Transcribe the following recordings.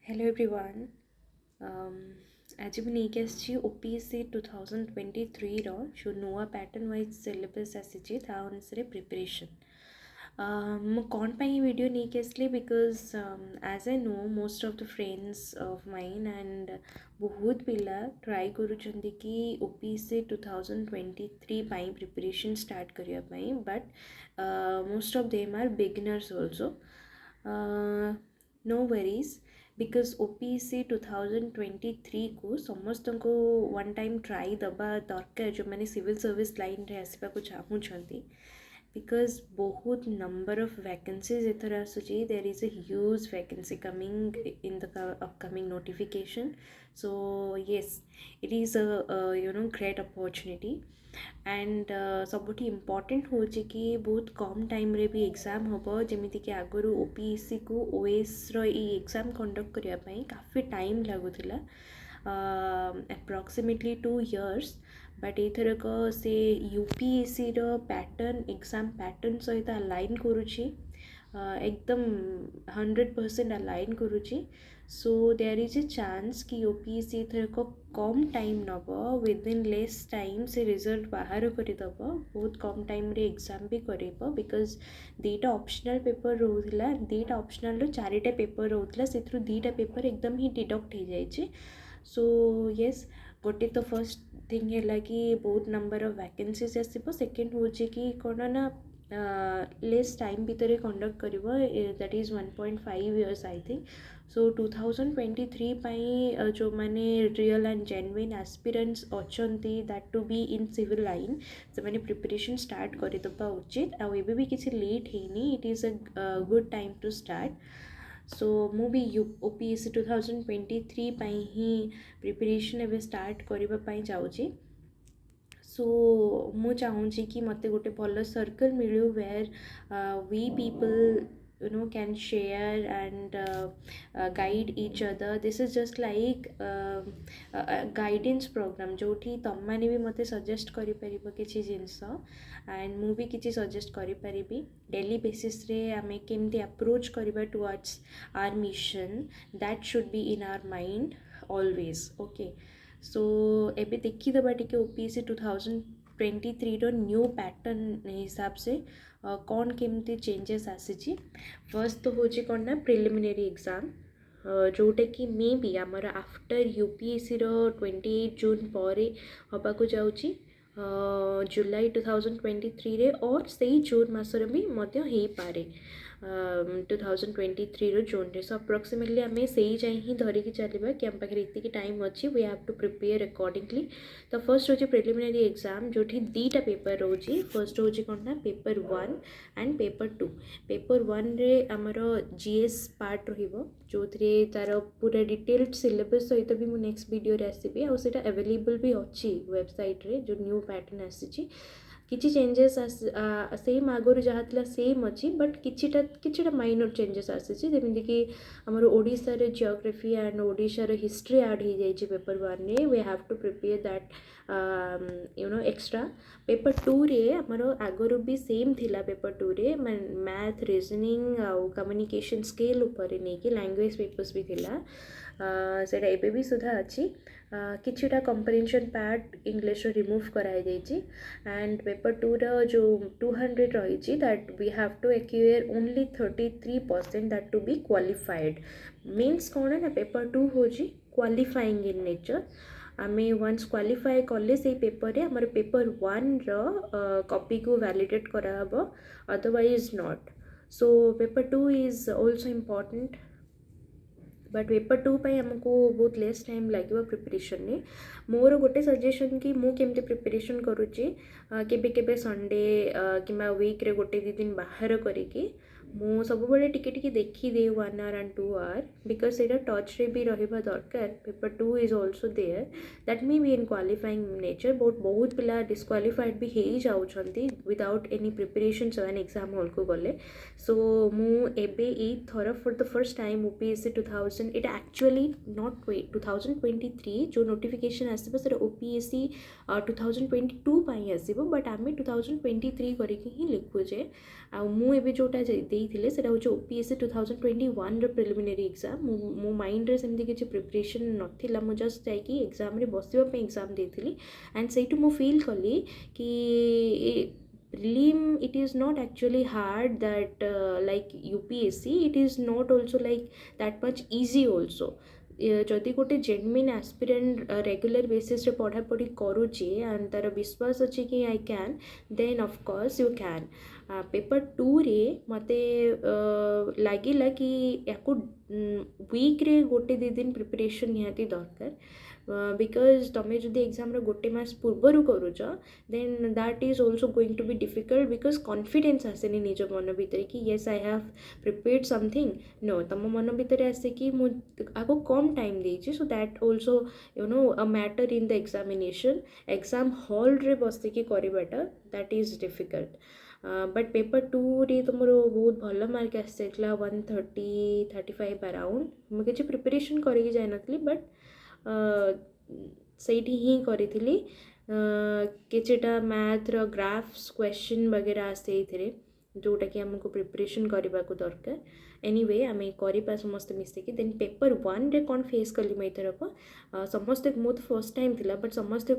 Hello everyone. आज भी नहीं आसी OPSC 2023 जो नुआ पैटर्न वाइज सिलेबस आसी अनुसार प्रिपरेशन मु कौन पाई वीडियो नहीं आसली because as I know most of the friends of mine and बहुत पिला ट्राई करुँच कि OPSC 2023 पाई प्रिपरेशन स्टार्ट करने but most of them are beginners also no worries because OPSC 2023 को समस्त को वन टाइम ट्राई दबा दरकार जो मैंने सिविल सर्विस लाइन रे आसवा को चाहूँगी बिकज बहुत नंबर ऑफ वैकेंसीज एथर आसूची there is a huge vacancy coming in the upcoming notification so yes it is a great opportunity and सबुठी इम्पोर्टेंट हो कि बहुत कम टाइम रे भी एग्जाम हम जमीती कि आगु OPSC को OAS री एग्जाम कंडक्ट करने काफ़ी टाइम लगुला अप्रॉक्सिमेटली 2 years बट एथरक से UPSC पैटर्न एग्जाम पैटर्न सहित अलाइन करुच्ची एकदम 100% अलाइन करुच्ची so there is a chance कि OPSC एथरक कम टाइम नब विदिन लेस टाइम से रिजल्ट बाहर करदेव बहुत कम टाइम रे एग्जाम भी करेब बिकज दीटा ऑप्शनल पेपर रोला दीटा ऑप्शनल चारिटा पेपर रोला से दीटा पेपर एकदम ही डिडक्ट हो जाए सो येस गोटे तो फर्स्ट थिंग है कि बहुत नंबर ऑफ वैकेंसीज आसो सेकेंड हूँ कि कौन ना लेस टाइम भितर कंडक्ट कर that is 1.5 years I think so 2023 पाई जो मैंने रियल एंड जेन्युइन एस्पिरेंट्स अच्छा that to be in civil line से मैंने प्रिपरेशन स्टार्ट करदेवा उचित आउ भी किसी लेट है it is a good time to start so मु भी OPSC 2023 पाई ही प्रिपरेशन एवं स्टार्ट करने जाऊँगी सो मु चाहूँगी कि मत गोटे भल सर्कल मिलू where we people can share and guide each other this is just like guidance programme जो तुम मैंने भी मत सजेस्ट कर किसी जिनस एंड मु भी किसी सजेस्ट करी डेली बेसिस रे आमे केमती अप्रोच करबा towards our mission that should be in our mind always okay so एबे देखीदबा टिके OPSC 2023 न्यू पैटर्न हिसाब से कौन केमती चेंजेस आसी फर्स्ट तो होची कौन ना प्रिलिमिनरी एग्जाम जोटा कि मे बी आमर आफ्टर UPSC 28 जून पर हवा को जाऊँगी जुलाई 2023 रे और से जून मसर भी मध्य हो पारे 2023 जून रे सो अप्रोक्सीमेटली आम से जाए ही धरिकी चलवा कि आम पाखे इतनी टाइम अच्छी we have to prepare accordingly तो फर्स्ट हूँ प्रिलिमिनरी एग्जाम जो दीटा पेपर रोचे फर्स्ट हूँ कौन ना पेपर 1 एंड पेपर 1 रे आमर GS पार्ट रो तार पूरा डिटेल्ड सिलेबस सहित भी मुझे नेक्स्ट वीडियो आसबि आउटा अवेलेबल भी अच्छी वेबसाइट रे जो न्यू पैटर्न आसी किसी चेंजेस सेम आगुरी जहाँ था सेम अच्छी बट किछिटा माइनर चेंजेस आसी जमीक कि आमर ओडिशार जियोग्राफी एंड ओडिशार हिस्ट्री ऐड हो जाए पेपर 1 रे we have to prepare that extra paper 2 रे आमर आगुरी भी सेम थिला पेपर 2 रे मैथ रीजनिंग आउ कम्युनिकेशन स्किल उपर नहीं कि लैंग्वेज पेपर्स भी थिला सेटा एबे भी सुधा अच्छी किछिटा कंप्रेhension पार्ट इंग्लिश रिमूव कराई जाइए एंड पेपर 2 रो जो 200 रही that we have to acquire only 33% that to be qualified means कौन ना पेपर 2 हो क्वालिफाइंग इन नेचर आमे वंस क्वालिफाई कले से पेपर रे हमर पेपर 1 रो कॉपी को वैलिडेट कराहब otherwise not so paper 2 is also important but paper 2 पाई हमको बहुत लेस टाइम लगे प्रिपरेशन में मोर गोटे सजेशन कि मु केमते प्रिपरेशन करुच्ची केबे केबे संडे कि वीक रे गोटे दी दिन बाहर करिकी मु सब बड़े टिके टिके देखी दे 1 hour and 2 hour बिकज से टच रे भी रहिबा दरकार paper 2 is also there that may be in qualifying nature बहुत पिला डिस्क्वालिफाइड भी हो जाउछंती विदाउट एनी प्रिपरेशन से एग्जाम हॉल को गले सो मु एबे ए थर for the first time OPSC 2000 it actually not 2023 जो नोटिफिकेशन आसब से OPSC 2022 पाई आसब बट आम 2023 करके ही लिखुचे आ मु एबे जोटा ଦେଇଥିଲେ ସେଇଟା ହେଉଛି OPSC 2021 ପ୍ରିଲିମିନାରୀ ଏକ୍ଜାମ୍। ମୋ ମାଇଣ୍ଡରେ ସେମିତି କିଛି ପ୍ରିପାରେସନ୍ ନଥିଲା, ମୁଁ ଜଷ୍ଟ ଯାଇକି ଏକ୍ଜାମ୍ରେ ବସିବା ପାଇଁ ଏକ୍ଜାମ୍ ଦେଇଥିଲି। ଆଣ୍ଡ ସେଇଠୁ ମୁଁ ଫିଲ୍ କଲି କି prelim it is not actually hard that like UPSC, it is not also like that much easy also. ଯଦି ଗୋଟେ ଜେନୁଇନ୍ ଆସ୍ପିରାଣ୍ଟ ରେଗୁଲାର ବେସିସ୍ରେ ପଢ଼ାପଢ଼ି କରୁଛି ଆଣ୍ଡ ତାର ବିଶ୍ୱାସ ଅଛି କି I can, then of course you can. Paper 2ରେ ମୋତେ ଲାଗିଲା କି ୟାକୁ ୱିକ୍ରେ ଗୋଟେ ଦୁଇ ଦିନ ପ୍ରିପାରେସନ୍ ନିହାତି ଦରକାର। ବିକଜ ତମେ ଯଦି ଏକ୍ଜାମ୍ର ଗୋଟେ ମାସ ପୂର୍ବରୁ କରୁଛ then that is also going to be difficult, because confidence ଆସେନି ନିଜ ମନ ଭିତରେ କି yes I have prepared something. No, ତମ ମନ ଭିତରେ ଆସେ କି ମୁଁ ଆକୁ କମ୍ ଟାଇମ୍ ଦେଇଛି, so that also a matter in the examination. Exam ହଲ୍ରେ ବସିକି କରିବାଟା that is difficult. But paper 2ରେ ତ ମୋର ବହୁତ ଭଲ ମାର୍କ ଆସିଯାଇଥିଲା, 135 ଆରାଉଣ୍ଡ। ମୁଁ କିଛି ପ୍ରିପାରେସନ୍ କରିକି ଯାଇନଥିଲି, ବଟ୍ ସେଇଠି ହିଁ କରିଥିଲି। କିଛିଟା ମ୍ୟାଥ୍ର ଗ୍ରାଫ୍ସ କ୍ୱେଶ୍ଚନ୍ ବଗେରା ଆସେ ଏଇଥିରେ, ଯେଉଁଟାକି ଆମକୁ ପ୍ରିପାରେସନ୍ କରିବାକୁ ଦରକାର। ଏନିୱେ ଆମେ କରିବା ସମସ୍ତେ ମିଶିକି। ଦେନ୍ ପେପର୍ 1ରେ କ'ଣ ଫେସ୍ କଲି ମୁଁ ଏଥରକ, ସମସ୍ତେ, ମୁଁ ତ ଫର୍ଷ୍ଟ ଟାଇମ୍ ଥିଲା ବଟ୍ ସମସ୍ତେ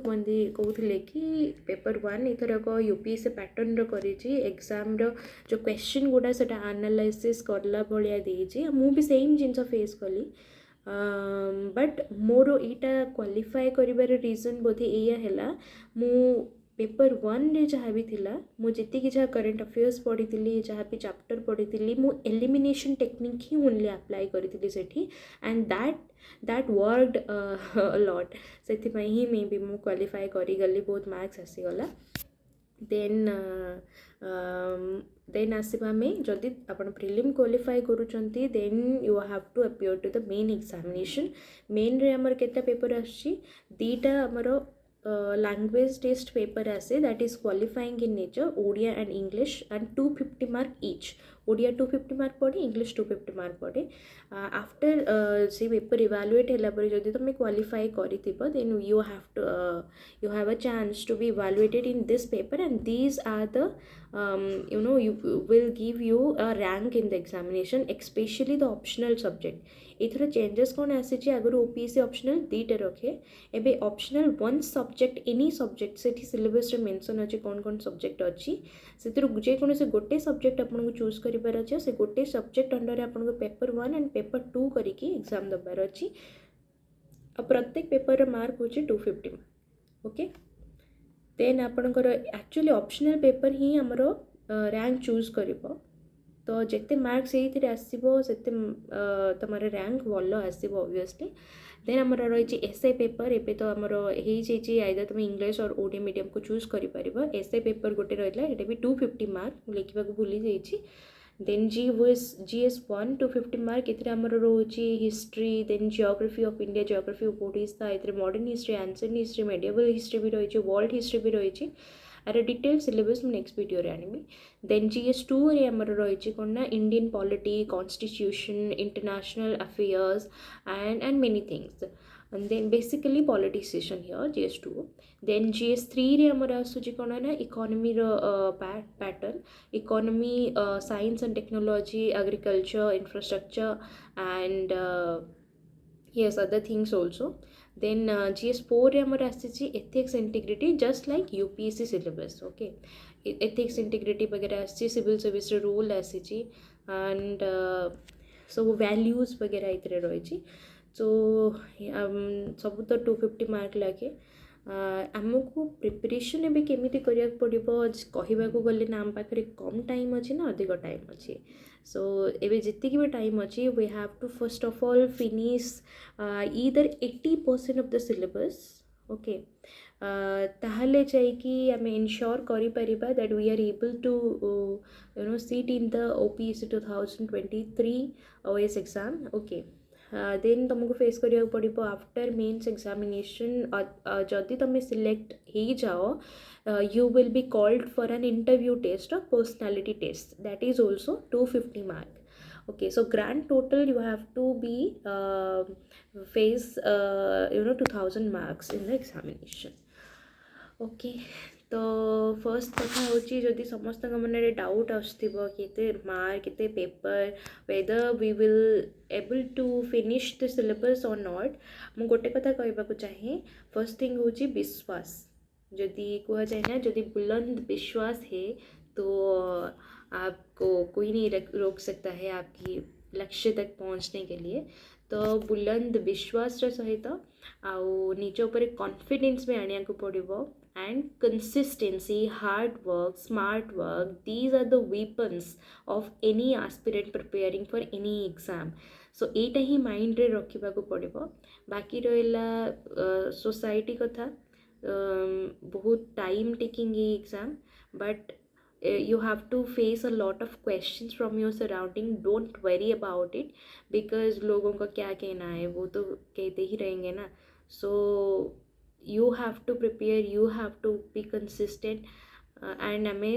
କହୁଥିଲେ କି ପେପର୍ 1 ଏଥରକ UPSC ପ୍ୟାଟର୍ନର କରିଛି, ଏକ୍ଜାମ୍ର ଯେଉଁ କ୍ୱେଶ୍ଚନ୍ ଗୁଡ଼ା ସେଇଟା ଆନାଲାଇସିସ୍ କଲା ଭଳିଆ ଦେଇଛି। ମୁଁ ବି ସେମ୍ ଜିନିଷ ଫେସ୍ କଲି। ବଟ୍ ମୋର ଏଇଟା କ୍ୱାଲିଫାଏ କରିବାର ରିଜନ୍ ବୋଧେ ଏଇଆ ହେଲା, ମୁଁ ପେପର୍ 1ରେ ଯାହା ବି ଥିଲା, ମୁଁ ଯେତିକି ଯାହା କରେଣ୍ଟ ଆଫେୟାର୍ସ ପଢ଼ିଥିଲି, ଯାହା ବି ଚାପ୍ଟର ପଢ଼ିଥିଲି, ମୁଁ ଏଲିମିନେସନ୍ ଟେକ୍ନିକ୍ ହିଁ ଓନ୍ଲି ଆପ୍ଲାଏ କରିଥିଲି ସେଠି। And that worked lot. ସେଥିପାଇଁ ହିଁ ମେ ବି ମୁଁ କ୍ୱାଲିଫାଏ କରିଗଲି, ବହୁତ ମାର୍କସ୍ ଆସିଗଲା। ଦେନ୍ ଆସିବା ଆମେ, ଯଦି ଆପଣ ପ୍ରିଲିମ୍ କ୍ୱାଲିଫାଏ କରୁଛନ୍ତି then you have to appear to the main examination. ମେନ୍ରେ ଆମର କେତେ ପେପର୍ ଆସୁଛି, ଦୁଇଟା ଆମର language test paper आसे, that is qualifying in nature, Odia and English, and 250 mark each. Odia 250 mark पड़े, English 250 mark पड़े। आफ्टर से पेपर इवालुएट है पर जदि तुम qualify करिथिबो then you have a chance to be evaluated in this paper, and these are the you will give you a rank in the examination, especially the optional subject. एथर changes कौन आसी, आगुरी OPSC optional दुईटा रखे, एबे optional 1 subject, any subject से syllabus रे mention अच्छे कौन कौन सब्जेक्ट अच्छी, से जेकोसी गोटे सब्जेक्ट आपको चूज करार अच्छे, से गोटे सब्जेक्ट अंडर आपको पेपर 1 एंड पेपर 2 करके एग्जाम दबार अच्छी। प्रत्येक पेपर मार्क हो 250 मार्क। ओके, देन आपणकर एक्चुअली ऑप्शनल पेपर ही आमर रैंक चूज करिवो, तो जिते मार्क्स ये आसो से तुम रैंक भल आसो ऑब्वियसली। देन आमर रही एसए पेपर, एबे तो आमर आइदर तुम इंग्लिश और ओडिया मीडियम को चूज कर एसए पेपर गोटे रहा, ये भी 250 मार्क लिखा भूली जाइए। देन GS 1 250 मार्क, ये आमर रोचे history, then geography of India, geography of Odisha, ये modern history, ancient history, medieval history भी रही, वर्ल्ड हिस्ट्री भी रही। आर डिटेल सिलेबस मैं नेक्स्ट वीडियो रे आनी। देन GS 2 रे आमर रही कौन ना, Indian polity, constitution, international affairs and many things, and then basically politician here GS 2. then GS 3 रे आमर आसुची कौन ना, इकोनॉमी रो pattern, economy, science and technology, agriculture, infrastructure and yes other things also. then GS 4 रे आमर आसी ethics integrity, just like UPSC syllabus. Okay, ethics integrity वगैरह आसी, सिविल सर्विस रूल आसी, एंड सब वैल्यूज वगैरह ये रही। सो सब तो 250 मार्क लगे। आमको प्रिपरेशन एवं केमी करा पड़ो, कहवाक गले ना आम पाखे कम टाइम अच्छी ना अधिक टाइम अच्छी। सो एवं जी भी टाइम अच्छी, we have to first of all finish either 80% of the syllabus. Okay, ताहले जाइकी आम इनश्योर करिपरिबा that we are able to sit in the OPSC 2023 OAS exam. Okay, then तुमको फेस करिया पड़ो आफ्टर मेन्स एग्जामिनेशन। जदि तुम सिलेक्ट हो जाओ, you will be called for an interview test or personality test, that is also 250 mark. Okay, so grand total you have to be face 2000 marks in the examination. Okay, तो first कथा होची जदि समस्त मन doubt आसथिबो केते mark केते paper whether we will able to finish the syllabus or not मु गोटे कथा कहबाकू चाहे फर्स्ट थिंग होची विश्वास जदि कहा जाए ना जदि बुलंद विश्वास है तो आपको कोई नहीं रोक सकता है आपकी लक्ष्य तक पहुंचने के लिए तो बुलंद विश्वास सहित आउ निज उपर कॉन्फिडेंस भी आनिया को पड़िबो and consistency, hard work, smart work, these are the weapons of any aspirant preparing for any exam. So Etah he mind रे रखिबा को पड़िबो बाकी रहिला सोसाइटी कथा बहुत time taking exam but you have to face a lot of questions from your surrounding. Don't worry about it because लोगों का क्या कहना है वो तो कहते ही रहेंगे ना. So you have to prepare, you have to be consistent and आमे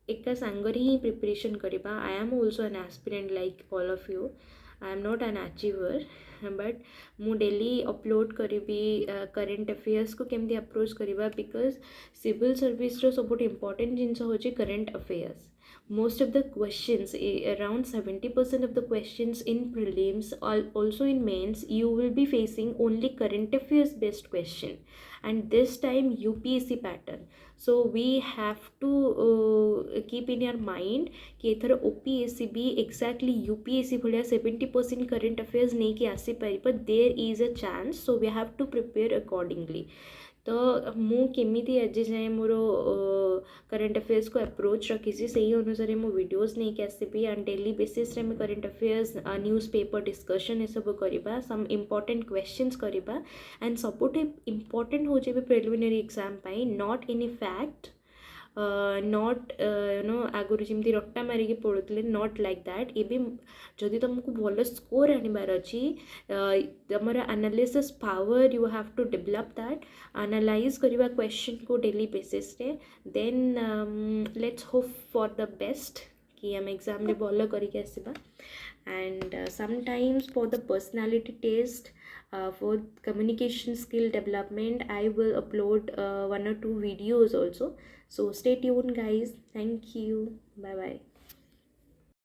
एका सांगरे ही प्रिपरेशन करिबा. I am also an aspirant like all of you. I am not an achiever but मु डेली अपलोड करिबी करंट अफेयर्स को केमती approach करिबा because civil service रो सबुठ इम्पोर्टेंट जिनस होची current affairs. Most of the questions, around 70% of the questions in prelims, also in mains, you will be facing only current affairs based question, and this time UPSC pattern. So we have to keep in your mind कि एथर OPSC भी exactly UPSC भलिया 70% current affairs नहीं कि आसी पारि, but there is a chance, so we have to prepare accordingly. तो मु केमिति आज जाए मोर करंट अफेयर्स को अप्रोच रखी से अनुसार मो वीडियोस नहीं कि आसबि एंड डेली बेसिस रे current affairs newspaper discussion ये सब करबा सम इम्पोर्टेंट क्वेश्चंस करबा एंड सबुठे इम्पोर्टेंट हो जे प्रिलिमिनरी एग्जाम पाई नॉट एनी फैक्ट नॉट आगुरी जमी रट्टा मारिकी पढ़ुले नॉट लाइक दैट. एवं जदि तुमको भल स्कोर आनबार अच्छी तुम analysis power you have to develop that analyze करवा क्वेश्चन को डेली बेसिस रे then let's hope for the best कि आम एग्जाम रे भल करके आसबा. And sometimes for the personality test, for communication skill development, I will upload 1 or 2 videos also. So stay tuned guys. Thank you. Bye bye.